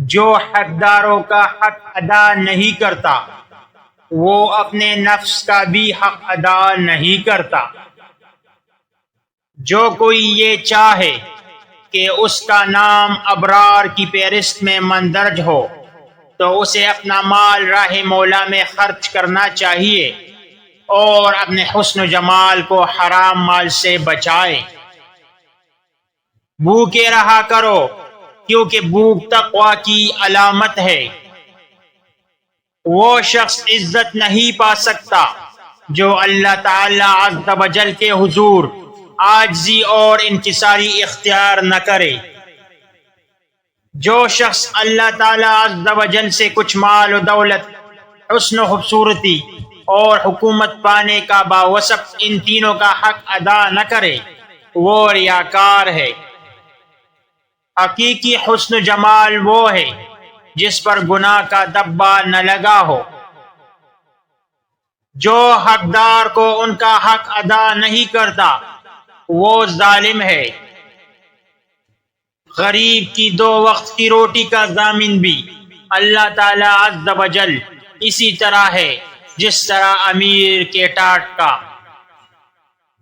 جو حقداروں کا حق ادا نہیں کرتا وہ اپنے نفس کا بھی حق ادا نہیں کرتا۔ جو کوئی یہ چاہے کہ اس کا نام ابرار کی فہرست میں مندرج ہو تو اسے اپنا مال راہ مولا میں خرچ کرنا چاہیے اور اپنے حسن و جمال کو حرام مال سے بچائے۔ بھوکے رہا کرو کیونکہ بھوک تقوی کی علامت ہے۔ وہ شخص عزت نہیں پا سکتا جو اللہ تعالی عز و جل کے حضور عاجزی اور انکساری اختیار نہ کرے۔ جو شخص اللہ تعالی عز و جل سے کچھ مال و دولت، حسن و خوبصورتی اور حکومت پانے کا باوصف ان تینوں کا حق ادا نہ کرے وہ ریاکار ہے۔ حقیقی حسن و جمال وہ ہے جس پر گناہ کا دبا نہ لگا ہو۔ جو حقدار کو ان کا حق ادا نہیں کرتا وہ ظالم ہے۔ غریب کی 2 وقت کی روٹی کا ضامن بھی اللہ تعالی عز و جل اسی طرح ہے جس طرح امیر کے ٹاٹ کا۔